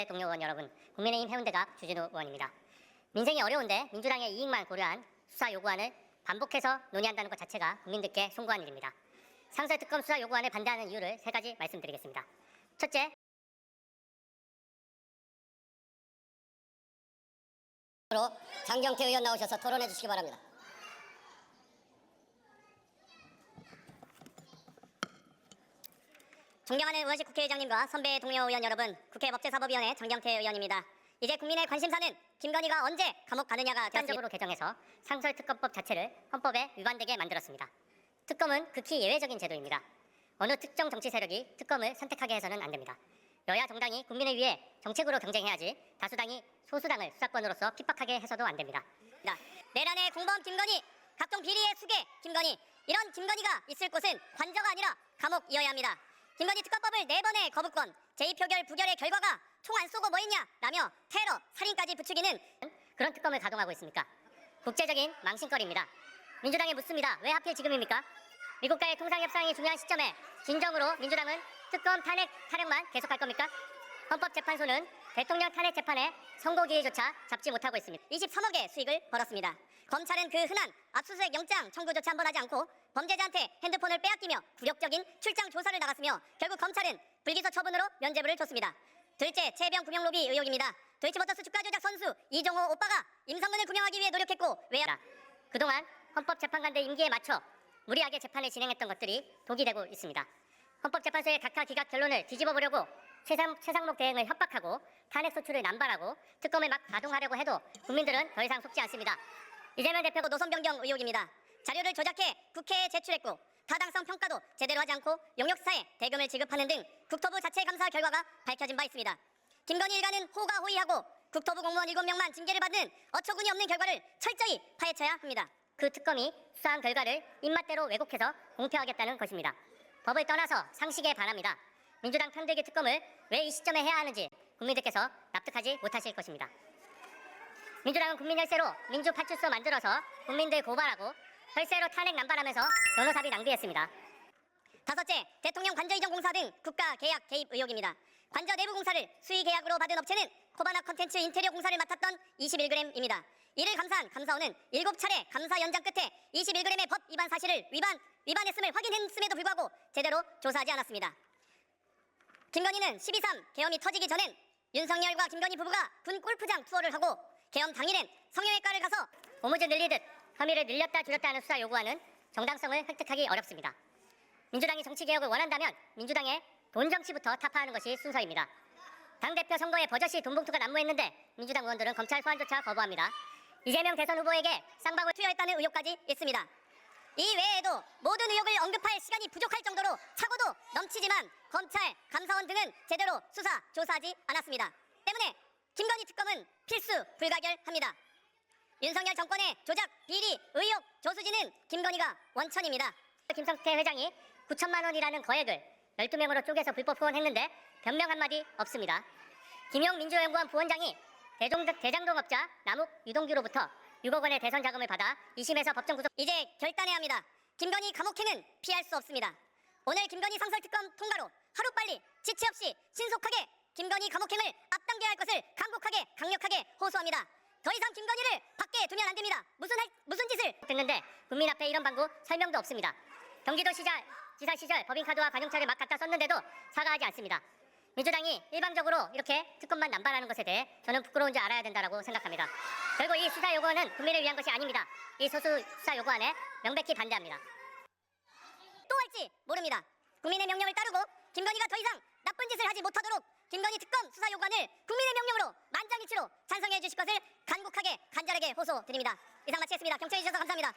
선배 동료 의원 여러분, 국민의힘 해운대갑 주진우 의원입니다. 민생이 어려운데 민주당의 이익만 고려한 수사 요구안을 반복해서 논의한다는 것 자체가 국민들께 송구한 일입니다. 상설특검 수사 요구안을 반대하는 이유를 3가지 말씀드리겠습니다. 첫째, 장경태 의원 나오셔서 토론해 주시기 바랍니다. 존경하는 의원실 국회의장님과 선배 동료 의원 여러분, 국회 법제사법위원회 장경태 의원입니다. 이제 국민의 관심사는 김건희가 언제 감옥 가느냐가 대안적으로 개정해서 상설특검법 자체를 헌법에 위반되게 만들었습니다. 특검은 극히 예외적인 제도입니다. 어느 특정 정치 세력이 특검을 선택하게 해서는 안 됩니다. 여야 정당이 국민을 위해 정책으로 경쟁해야지 다수당이 소수당을 수사권으로서 핍박하게 해서도 안 됩니다. 내란의 공범 김건희, 각종 비리의 수괴 김건희, 이런 김건희가 있을 곳은 관저가 아니라 감옥이어야 합니다. 김건희 특검법을 4번의 거부권, 제2표결 부결의 결과가 총 안 쏘고 뭐 했냐 라며 테러, 살인까지 부추기는 그런 특검을 가동하고 있습니까? 국제적인 망신거리입니다. 민주당에 묻습니다. 왜 하필 지금입니까? 미국과의 통상협상이 중요한 시점에 진정으로 민주당은 특검 타령만 계속할 겁니까? 헌법재판소는 대통령 탄핵 재판에 선고 기회조차 잡지 못하고 있습니다. 23억의 수익을 벌었습니다. 검찰은 그 흔한 압수수색 영장 청구조차 한번 하지 않고 범죄자한테 핸드폰을 빼앗기며 굴욕적인 출장 조사를 나갔으며 결국 검찰은 불기소 처분으로 면죄부를 줬습니다. 둘째, 최병 구명로비 의혹입니다. 도이치모터스 주가 조작 선수 이종호 오빠가 임성근을 구명하기 위해 노력했고 그동안 헌법재판관들 임기에 맞춰 무리하게 재판을 진행했던 것들이 독이 되고 있습니다. 헌법재판소의 각하 기각 결론을 뒤집어 보려고 최상목 대행을 협박하고 탄핵 소추를 남발하고 특검을 막 가동하려고 해도 국민들은 더 이상 속지 않습니다. 이재명 대표도 노선 변경 의혹입니다. 자료를 조작해 국회에 제출했고 타당성 평가도 제대로 하지 않고 용역사에 대금을 지급하는 등 국토부 자체 감사 결과가 밝혀진 바 있습니다. 김건희 일가는 호가호위하고 국토부 공무원 7명만 징계를 받는 어처구니 없는 결과를 철저히 파헤쳐야 합니다. 그 특검이 수사한 결과를 입맛대로 왜곡해서 공표하겠다는 것입니다. 법을 떠나서 상식에 반합니다. 민주당 편들기 특검을 왜 이 시점에 해야 하는지 국민들께서 납득하지 못하실 것입니다. 민주당은 국민 혈세로 민주파출소 만들어서 국민들 고발하고 혈세로 탄핵 남발하면서 변호사비 낭비했습니다. 다섯째, 대통령 관저 이전 공사 등 국가 계약 개입 의혹입니다. 관저 내부 공사를 수의 계약으로 받은 업체는 코바나 컨텐츠 인테리어 공사를 맡았던 21g입니다. 이를 감사한 감사원은 7차례 감사 연장 끝에 21g의 법 위반 사실을 위반했음을 확인했음에도 불구하고 제대로 조사하지 않았습니다. 김건희는 12.3 계엄이 터지기 전엔 윤석열과 김건희 부부가 군 골프장 투어를 하고 계엄 당일엔 성형외과를 가서 고무줄 늘리듯 혐의를 늘렸다 줄였다 하는 수사 요구안은 정당성을 획득하기 어렵습니다. 민주당이 정치개혁을 원한다면 민주당의 돈 정치부터 타파하는 것이 순서입니다. 당대표 선거에 버젓이 돈봉투가 난무했는데 민주당 의원들은 검찰 소환조차 거부합니다. 이재명 대선 후보에게 쌍방울 투여했다는 의혹까지 있습니다. 이 외에도 모든 의혹을 언급할 시간이 부족할 정도로 차고도 넘치지만 검찰, 감사원 등은 제대로 수사, 조사하지 않았습니다. 때문에 김건희 특검은 필수 불가결합니다. 윤석열 정권의 조작, 비리, 의혹, 조수지는 김건희가 원천입니다. 김성태 회장이 9천만 원이라는 거액을 12명으로 쪼개서 불법 후원했는데 변명 한마디 없습니다. 김용 민주연구원 부원장이 대장동업자 남욱 유동규로부터 6억 원의 대선 자금을 받아 2심에서 법정 구속. 이제 결단해야 합니다. 김건희 감옥행은 피할 수 없습니다. 오늘 김건희 상설특검 통과로 하루빨리 지체 없이 신속하게 김건희 감옥행을 앞당겨야 할 것을 간곡하게 강력하게 호소합니다. 더 이상 김건희를 밖에 두면 안 됩니다. 무슨 짓을 듣는데 국민 앞에 이런 방구 설명도 없습니다. 경기도지사 시절 법인카드와 관용차를 막 갖다 썼는데도 사과하지 않습니다. 민주당이 일방적으로 이렇게 특검만 남발하는 것에 대해 저는 부끄러운 줄 알아야 된다고 생각합니다. 결국 이 수사 요구안은 국민을 위한 것이 아닙니다. 이 소수 수사 요구안에 명백히 반대합니다. 또 할지 모릅니다. 국민의 명령을 따르고 김건희가 더 이상 나쁜 짓을 하지 못하도록 김건희 특검 수사 요구안을 국민의 명령으로 만장일치로 찬성해 주실 것을 간곡하게 간절하게 호소드립니다. 이상 마치겠습니다. 경청해 주셔서 감사합니다.